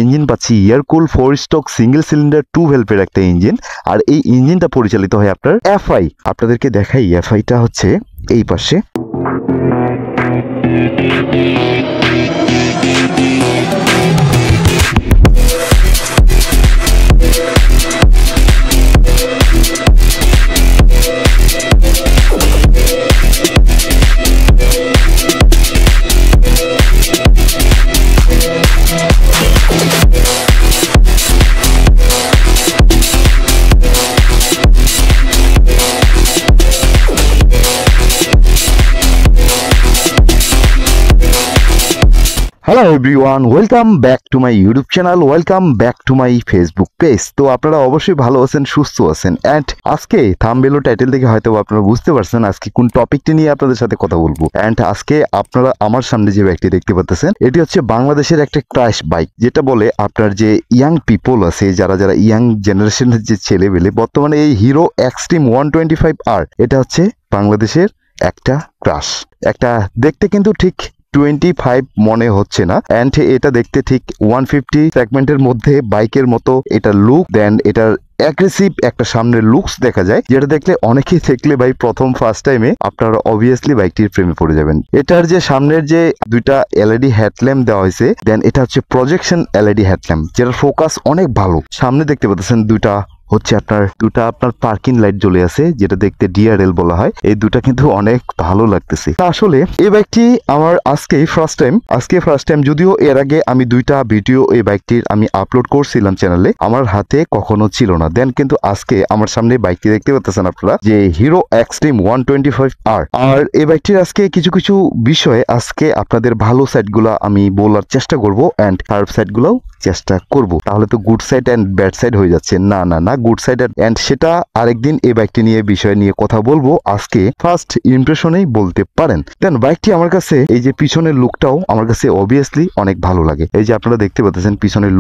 Engine পাচ্ছি air cool 4 stroke single cylinder 2 ভেলভের একটা engine. আর এই ইঞ্জিনটা পরিচালিত হয় আপনার এফআই। আপনাদেরকে দেখাই এফআইটা হচ্ছে এই পাশে। Hello everyone, welcome back to my YouTube channel, welcome back to my Facebook page. তো আপনারা অবশ্যই ভালো আছেন, সুস্থ আছেন। অ্যান্ড আজকে থাম্বনেল ও টাইটেল থেকে হয়তো আপনারা বুঝতে পারছেন আজকে কোন টপিকটি নিয়ে আপনাদের সাথে কথা বলবো। অ্যান্ড আজকে আপনারা আমার সামনে যে বাইকটি দেখতে পাচ্ছেন, এটি হচ্ছে বাংলাদেশের একটা ক্র্যাশ বাইক, যেটা বলে আপনার যে ইয়াং পিপল আছে, যারা যারা ইয়াং জেনারেশনের যে ছেলেবেলে, বর্তমানে এই হিরো এক্সট্রিম 125R এটা হচ্ছে বাংলাদেশের একটা ক্রাশ। একটা দেখতে কিন্তু ঠিক 25 মনে হচ্ছে না, অ্যান্ড এটা দেখতে ঠিক 150 সেগমেন্টের মধ্যে বাইকের মতো এটা লুক। দেন এটার অ্যাগ্রেসিভ একটা সামনের লুকস দেখা যায়, যেটা দেখলে অনেকেই দেখলে ভাই ফার্স্ট টাইমে আপনারা অবভিয়াসলি বাইকটির প্রেমে পড়ে যাবেন। এটার যে সামনের যে দুইটা এলইডি হেডল্যাম্প দেওয়া হয়েছে, দেন এটা হচ্ছে প্রজেকশন এলইডি হেডল্যাম্প, যেটার ফোকাস অনেক ভালো। সামনে দেখতে পাচ্ছেন দুটা আপনার পার্কিং লাইট জ্বলে আছে, যেটা দেখতে ডিআরএল বলা হয়। এই দুটা কিন্তু অনেক ভালো লাগতেছে। আসলে এই বাইকটি আমার আজকে ফার্স্ট টাইম, যদিও এর আগে আমি দুইটা ভিডিও এই বাইকটির আমি আপলোড করছিলাম চ্যানেলে, আমার হাতে কখনো ছিল না। দেন কিন্তু আজকে আমার সামনে বাইকটি দেখতে পাচ্ছেন আপনারা, যে হিরো এক্সট্রিম 125R। আর এই বাইকটির আজকে কিছু কিছু বিষয়ে আজকে আপনাদের ভালো সাইডগুলো আমি বলার চেষ্টা করব, অ্যান্ড খারাপ সাইডগুলোও চেষ্টা করব। তাহলে তো good side and bad side হয়ে যাচ্ছে। না, গুড সাইড অ্যান্ড সেটা আরেকদিন এই বাইকটি নিয়ে বিষয় নিয়ে কথা বলবো। আজকে ফার্স্ট ইমপ্রেশনেই বলতে পারেন। দেন বাইকটি আমার কাছে এই যে পিছনের লুকটাও আমার কাছে অবভিয়াসলি অনেক ভালো লাগে। এই যে আপনারা দেখতে পাচ্ছেন পিছনের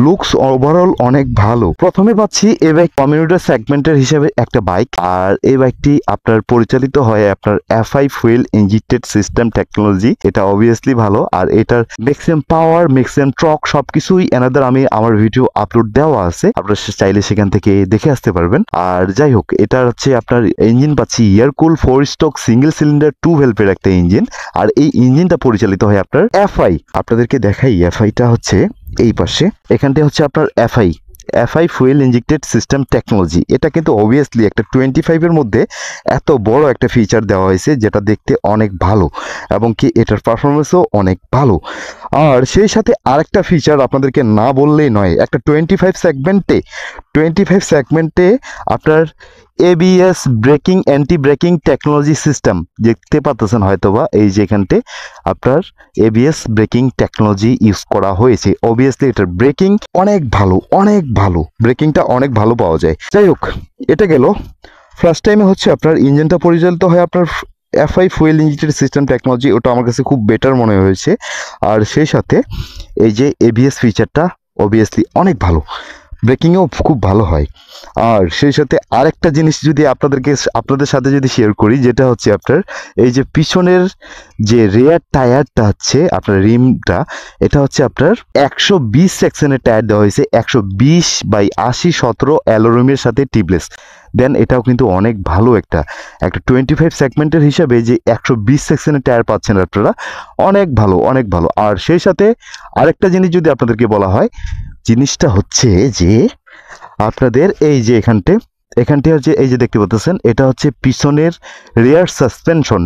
লুকস ওভারঅল অনেক ভালো। প্রথমে পাচ্ছি এই বাইক কমিউটার সেগমেন্টের হিসেবে একটা বাইক, আর এই বাইকটি আপনার পরিচালিত হয় আপনার FI fuel injected system technology. এটা অবভিয়াসলি ভালো। আর এটার ম্যাক্সিমাম পাওয়ার, ম্যাক্সিমাম টর্ক সবকিছুই এনাদার আমি আমার ভিডিও আপলোড দেওয়া আছে, আপনারা চাইলে সেখান থেকে দেখে আসতে পারবেন। আর যাই হোক, এটা হচ্ছে আপনার ইঞ্জিন পাচ্ছি এয়ারকুল 4 স্ট্রোক সিঙ্গেল সিলিন্ডার 2 ভেলভের একটা ইঞ্জিন। আর এই ইঞ্জিনটা পরিচালিত হয় আপনার এফআই। আপনাদেরকে দেখাই এফআইটা হচ্ছে এই পাশে। এখানটা হচ্ছে আপনার FI fuel injected system technology. এটা কিন্তু অবভিয়াসলি একটা 25 এর মধ্যে এত বড় একটা ফিচার দেওয়া হয়েছে, যেটা দেখতে অনেক ভালো এবং কি এটার পারফরমেন্সও অনেক ভালো। আর সেই সাথে আরেকটা ফিচার আপনাদেরকে না বললেই নয়, একটা 25 সেগমেন্টে আপনার ABS braking anti breaking technology system দেখতে পাচ্ছেন হয়তোবা। এই যে এখানতে আপনার এবিএস ব্রেকিং টেকনোলজি ইউজ করা হয়েছে। অবভিয়াসলি এটার ব্রেকিং অনেক ভালো, ব্রেকিংটা অনেক ভালো পাওয়া যায়। যাই হোক, এটা গেল ফার্স্ট টাইমে হচ্ছে আপনার ইঞ্জিনটা পরিচালিত হয় আপনার FI fuel injected system technology. ওটা আমার কাছে খুব বেটার মনে হয়েছে। আর সেই সাথে এই যে এবিএস ফিচারটা অবভিয়াসলি অনেক ভালো, ব্রেকিংও খুব ভালো হয়। আর সেই সাথে আরেকটা জিনিস যদি আপনাদের সাথে যদি শেয়ার করি, যেটা হচ্ছে আপনার এই যে পিছনের যে রেয়ার টায়ারটা হচ্ছে আপনার রিমটা, এটা হচ্ছে আপনার 120 সেকশনের টায়ার দেওয়া হয়েছে, 120/80/17 অ্যালোরিমের সাথে টিবলেস। দেন এটাও কিন্তু অনেক ভালো একটা 25 সেগমেন্টের হিসাবে যে 120 সেকশনের টায়ার পাচ্ছেন আপনারা, অনেক ভালো। আর সেই সাথে আরেকটা জিনিস যদি আপনাদেরকে বলা হয়, জিনিসটা হচ্ছে যে আপনাদের এই যে এখানটি হচ্ছে এই যে দেখতে পাচ্ছেন, এটা হচ্ছে পিছনের রিয়ার সাসপেনশন।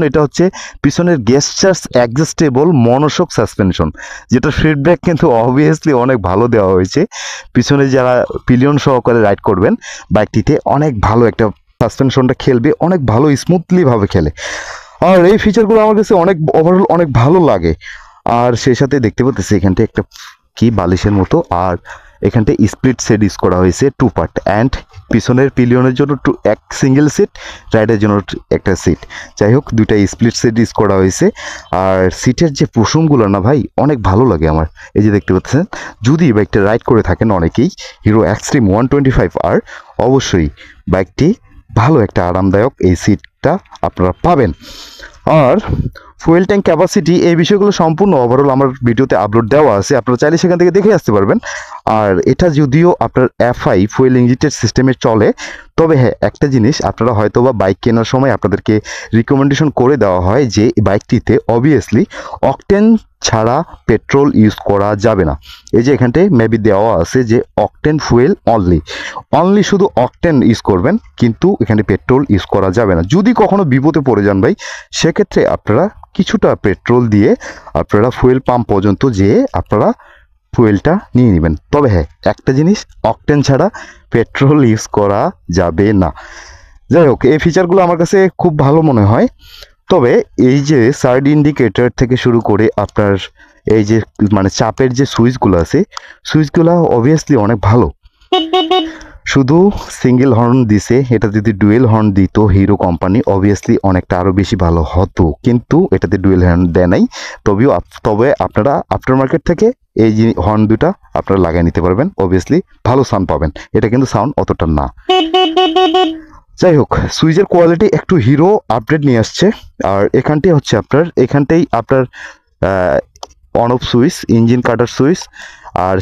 এটা হচ্ছে পিছনের গেস্টার্স অ্যাডজাস্টেবল মনোশক সাসপেনশন, যেটা ফিডব্যাক কিন্তু অবভিয়াসলি অনেক ভালো দেওয়া হয়েছে। পিছনে যারা পিলিয়ন সহকারে রাইড করবেন বাইকটিতে, অনেক ভালো একটা সাসপেনশনটা খেলবে, অনেক ভালো স্মুথলি ভাবে খেলে। আর এই ফিচারগুলো আমার কাছে ওভারঅল অনেক ভালো লাগে। আর সেই সাথে দেখতে পাচ্ছি এখানটা একটা কি বালিশের মতো, আর এখানটা স্প্লিট সেট ইউজ করা হয়েছে 2 পার্ট, অ্যান্ড পিছনের পিলিয়নের জন্য এক সিঙ্গেল সিট, রাইডের জন্য একটা সিট। যাই হোক, দুইটা স্প্লিট সেট ইউজ করা হয়েছে। আর সিটের যে কুশনগুলো না ভাই, অনেক ভালো লাগে আমার। এই যে দেখতে পাচ্ছেন, যদি বাইকটা রাইড করে থাকেন অনেকেই হিরো এক্সট্রিম 125R, অবশ্যই বাইকটি ভালো একটা আরামদায়ক এই সিটটা আপনারা পাবেন। আর ফুয়েল ট্যাঙ্ক ক্যাপাসিটি এই বিষয়গুলো সম্পূর্ণ ওভারঅল আমার ভিডিওতে আপলোড দেওয়া আছে, আপনারা চাইলে সেখান থেকে দেখে আসতে পারবেন। আর এটা যদিও আপনার এফআই ফুয়েল ইঞ্জেক্টেড সিস্টেমে চলে, তবে হ্যাঁ একটা জিনিস আপনারা হয়তো বা বাইক কেনার সময় আপনাদেরকে রিকমেন্ডেশন করে দেওয়া হয় যে বাইকটিতে অবভিয়াসলি অকটেন ছাড়া পেট্রোল ইউজ করা যাবে না। এই যে এখানটায় মেবি দেওয়া আছে যে অকটেন ফুয়েল অনলি শুধু অকটেন ইউজ করবেন, কিন্তু এখানে পেট্রোল ইউজ করা যাবে না। যদি কখনো বিপদে পড়ে যান ভাই, সেক্ষেত্রে আপনারা কিছুটা পেট্রোল দিয়ে আপনারা ফুয়েল পাম্প পর্যন্ত যেয়ে আপনারা ফুয়েলটা নিয়ে নেবেন। তবে হ্যাঁ একটা জিনিস, অকটেন ছাড়া পেট্রোল ইউজ করা যাবে না। যাই হোক, এই ফিচারগুলো আমার কাছে খুব ভালো মনে হয়। তবে এই যে সাইড ইন্ডিকেটর থেকে শুরু করে আপনার এই যে মানে চাপের যে সুইচগুলো আছে, সুইচগুলো অবভিয়াসলি অনেক ভালো। শুধু সিঙ্গেল হর্ন দিছে, এটা যদি ডুয়েল হর্ন দিত হিরো কোম্পানি অবভিয়াসলি অনেকটা আরও বেশি ভালো হতো, কিন্তু এটাতে ডুয়েল হর্ন দেয় নাই। তবে আপনারা আফটার মার্কেট থেকে এই যে হর্ন দুটা আপনারা লাগিয়ে নিতে পারবেন, অবভিয়াসলি ভালো সাউন্ড পাবেন। এটা কিন্তু সাউন্ড অতটা না। যাই হোক, সুইচের কোয়ালিটি একটু হিরো আপডেট নিয়ে আসছে। আর এখানটাই আপনার অন অফ সুইচ, ইঞ্জিন কাটার সুইচ, আর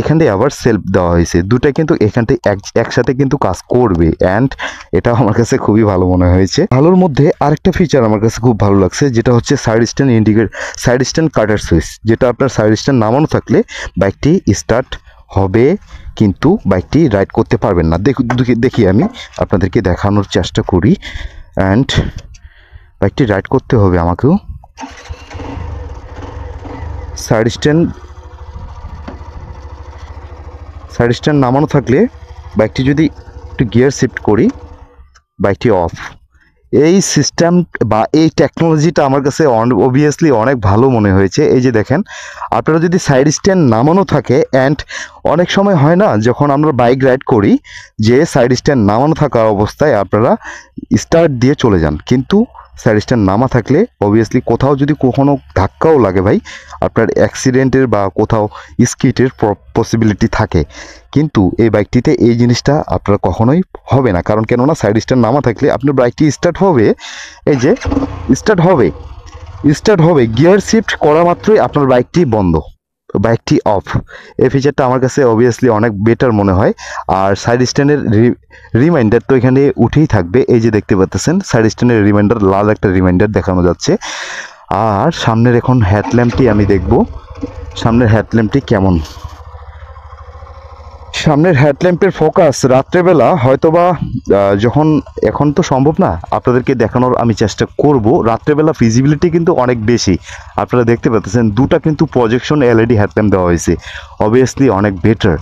এখানটায় আবার সেলফ দেওয়া হয়েছে। দুটাই কিন্তু এখানটায় একসাথে কিন্তু কাজ করবে, অ্যান্ড এটা আমার কাছে খুবই ভালো মনে হয়েছে। ভালোর মধ্যে আরেকটা ফিচার আমার কাছে খুব ভালো লাগছে, যেটা হচ্ছে সাইড স্ট্যান্ড কাটার সুইচ, যেটা আপনার সাইড স্ট্যান্ড নামানো থাকলে বাইকটি স্টার্ট হবে, কিন্তু বাইকটি রাইড করতে পারবেন না। দেখি আমি আপনাদেরকে দেখানোর চেষ্টা করি। অ্যান্ড বাইকটি রাইড করতে হবে আমাকেও। সাইড স্ট্যান্ড নামানো থাকলে বাইকটি যদি একটু গিয়ার শিফট করি, বাইকটি অফ। এই সিস্টেম বা এই টেকনোলজিটা আমার কাছে অবভিয়াসলি অনেক ভালো মনে হয়েছে। এই যে দেখেন, আপনারা যদি সাইড স্ট্যান্ড নামানো থাকে, অ্যান্ড অনেক সময় হয় না যখন আমরা বাইক রাইড করি যে সাইড স্ট্যান্ড নামানো থাকা অবস্থায় আপনারা স্টার্ট দিয়ে চলে যান, কিন্তু সাইড স্ট্যান্ড নামা থাকলে অবভিয়াসলি কোথাও যদি কখনো ধাক্কাও লাগে ভাই, আপনার অ্যাক্সিডেন্টের বা কোথাও স্কিটের পসিবিলিটি থাকে। কিন্তু এই বাইকটিতে এই জিনিসটা আপনার কখনোই হবে না, কারণ কেননা সাইড স্ট্যান্ড নামা থাকলে আপনার বাইকটি স্টার্ট হবে, এই যে স্টার্ট হবে গিয়ার শিফট করা মাত্রই আপনার বাইকটি বন্ধ, বাইকটি অফ। এই ফিচারটা আমার কাছে অবভিয়াসলি অনেক বেটার মনে হয়। আর সাইড স্ট্যান্ডের রিমাইন্ডার তো এখানে উঠেই থাকবে, এই যে দেখতে পাচ্ছেন সাইড স্ট্যান্ডের রিমাইন্ডার, লাল একটা রিমাইন্ডার দেখানো যাচ্ছে। আর সামনের এখন হেডল্যাম্পটি আমি দেখব, সামনের হেডল্যাম্পটি কেমন। সামনের হেডল্যাম্পের ফোকাস রাত্রেবেলা হয়তোবা যখন, এখন তো সম্ভব না আপনাদেরকে দেখানোর, আমি চেষ্টা করব। রাত্রেবেলা ফিজিবিলিটি কিন্তু অনেক বেশি, আপনারা দেখতে পাচ্ছেন দুটা কিন্তু প্রজেকশন এলইডি হেডল্যাম্প দেওয়া হয়েছে, অবভিয়াসলি অনেক বেটার।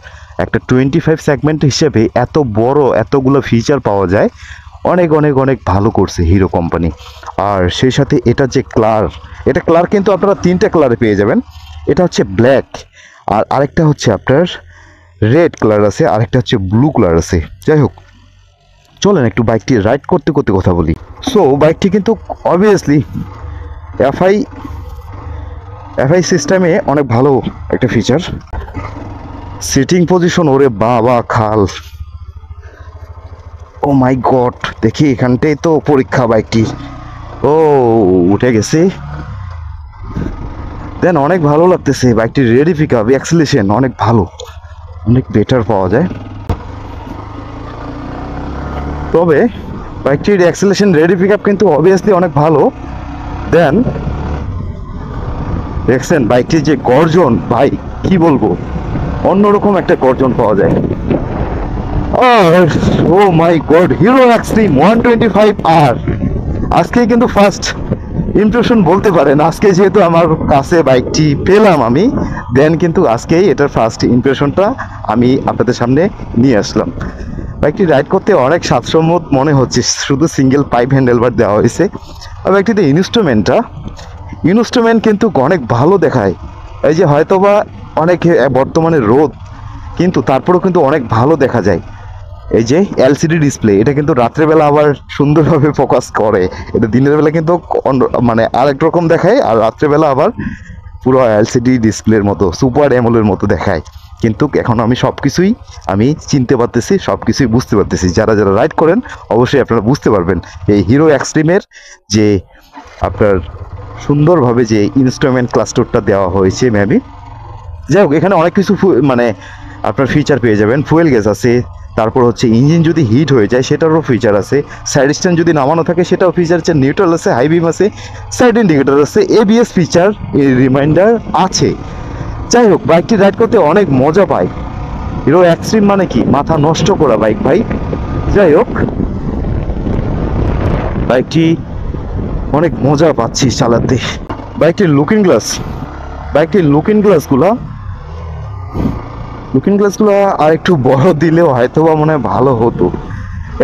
একটা 25 সেগমেন্ট হিসেবে এত বড় এতগুলো ফিচার পাওয়া যায়, অনেক অনেক অনেক ভালো করছে হিরো কোম্পানি। আর সেই সাথে এটা যে কালার কিন্তু আপনারা তিনটা কালারে পেয়ে যাবেন। এটা হচ্ছে ব্ল্যাক, আর আরেকটা হচ্ছে আপনার রেড কালার আছে, আরেকটা হচ্ছে ব্লু কালার আছে। যাই হোক, চলেন একটু বাইকটি রাইড করতে করতে কথা বলি। সো বাইকটি কিন্তু অবভিয়াসলি এফআই সিস্টেমে অনেক ভালো একটা ফিচার। সিটিং পজিশন, ওরে বাবা খাল, ও মাই গড, দেখি এখানটাই তো পরীক্ষা বাইকটি। ও উঠে গেছে, দেন অনেক ভালো লাগতেছে বাইকটির রেডি পিক আপ, অ্যাক্সিলারেশন অনেক ভালো, অনেক বেটার পাওয়া যায়। তবে বাইকটির অ্যাক্সিলারেশন রেডি পিক আপ কিন্তু অবভিয়াসলি অনেক ভালো। দেন দেখছেন বাইকটির যে গর্জন, ভাই কি বলবো, অন্যরকম একটা গর্জন পাওয়া যায়। আর ও মাই গড, হিরো এক্সট্রিম 125R আজকে কিন্তু ফার্স্ট ইমপ্রেশন বলতে পারেন। আজকে যেহেতু আমার কাছে বাইকটি পেলাম আমি, দেন কিন্তু আজকেই এটার ফার্স্ট ইমপ্রেশনটা আমি আপনাদের সামনে নিয়ে আসলাম। বাইকটি রাইড করতে অনেক স্বাচ্ছন্দ্য মনে হচ্ছে, শুধু সিঙ্গেল পাইপ হ্যান্ডেলবার দেওয়া হয়েছে। আর বাইকটিতে ইনস্ট্রুমেন্ট কিন্তু অনেক ভালো দেখায়। এই যে হয়তোবা অনেক বর্তমানে রোদ, কিন্তু তারপরেও কিন্তু অনেক ভালো দেখা যায়। এই যে এলসিডি ডিসপ্লে, এটা কিন্তু রাত্রেবেলা আবার সুন্দরভাবে ফোকাস করে। এটা দিনের বেলা কিন্তু মানে আরেক রকম দেখায়, আর রাত্রেবেলা আবার পুরো এলসিডি ডিসপ্লের মতো, সুপার অ্যামোলের মতো দেখায়। কিন্তু এখন আমি সব কিছুই চিনতে পারতেছি, সব কিছুই বুঝতে পারতেছি। যারা রাইড করেন অবশ্যই আপনারা বুঝতে পারবেন এই হিরো এক্সট্রিমের যে আপনার সুন্দরভাবে যে ইনস্ট্রুমেন্ট ক্লাস্টারটা দেওয়া হয়েছে মেবি। যাই হোক, এখানে অনেক কিছু মানে আপনার ফিচার পেয়ে যাবেন। ফুয়েল গ্যাস আছে, তারপর হচ্ছে ইঞ্জিন যদি হিট হয়ে যায় সেটারও ফিচার আছে, সাইড স্ট্যান্ড যদি নামানো থাকে সেটাও ফিচার আছে, নিউট্রাল আছে, হাই বিম আছে, সাইড ইন্ডিকেটর আছে, এবিএস ফিচার, এই রিমাইন্ডার আছে। যাই হোক, বাইকটি রাইড করতে অনেক মজা পায়। হিরো এক্সট্রিম মানে কি মাথা নষ্ট করা বাইক ভাই। যাই হোক, বাইকটি অনেক মজা পাচ্ছি চালাতে। বাইকটির লুকিং গ্লাসগুলো আর একটু বড় দিলেও হয়তো বা মনে হয় ভালো হতো।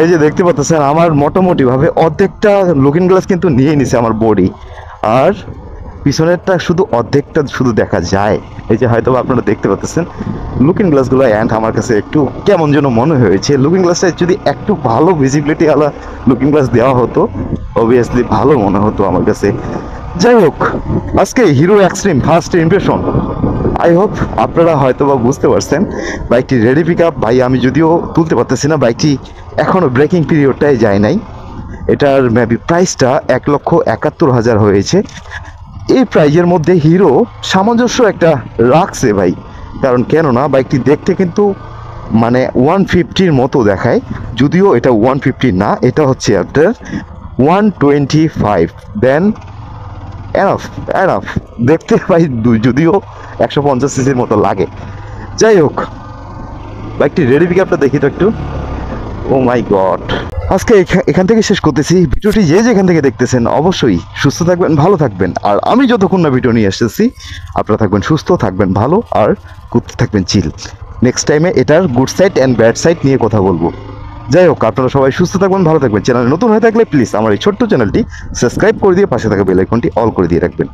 এই যে দেখতে পাচ্ছেন আমার মোটামুটি ভাবে অর্ধেকটা লুকিং গ্লাস কিন্তু নিয়ে নিছে আমার বডি, আর পিছনেরটা শুধু অর্ধেকটা শুধু দেখা যায়। এই যে হয়তো আপনারা দেখতে পাচ্ছেন লুকিং গ্লাসগুলো, অ্যান্ড আমার কাছে একটু কেমন যেন মনে হয়েছে। লুকিং গ্লাসটা যদি একটু ভালো ভিজিবিলিটি আলা লুকিং গ্লাস দেওয়া হতো অবভিয়াসলি ভালো মনে হতো আমার কাছে। যাই হোক, আজকে Hero Xtreme first impression, I hope আপনারা হয়তো বা বুঝতে পারছেন। বাইকটি রেডি পিক আপ ভাই, আমি যদিও তুলতে পারতেছি না, বাইকটি এখনও ব্রেকিং পিরিয়ডটাই যায় নাই। এটার মেবি প্রাইসটা 1,71,000 হয়েছে। এই প্রাইজের মধ্যে হিরো সামঞ্জস্য একটা রাখছে ভাই, কারণ কেননা বাইকটি দেখতে কিন্তু মানে 150-র মতো দেখায়, যদিও এটা 150 না, এটা হচ্ছে আপনার 125। দেন এনাফ এনাফ দেখতে পাই, যদিও 150 সিসির মতো লাগে। যাই হোক, বাইকটি রেডি পিক আপটা দেখি তো একটু। ও মাই গড, আজকে এখান থেকে শেষ করতেছি ভিডিওটি। যে যেখান থেকে দেখতেছেন অবশ্যই সুস্থ থাকবেন, ভালো থাকবেন, আর আমি যতক্ষণ না ভিডিও নিয়ে এসেছি আপনারা থাকবেন সুস্থ, থাকবেন ভালো, আর করতে থাকবেন চিল। নেক্সট টাইমে এটার good side and bad side নিয়ে কথা বলবো। যাই হোক, আপনারা সবাই সুস্থ থাকবেন, ভালো থাকবেন। চ্যানেলে নতুন হয়ে থাকলে প্লিজ আমার এই ছোট্ট চ্যানেলটি সাবস্ক্রাইব করে দিয়ে পাশে থাকা বেল আইকনটি অল করে দিয়ে রাখবেন।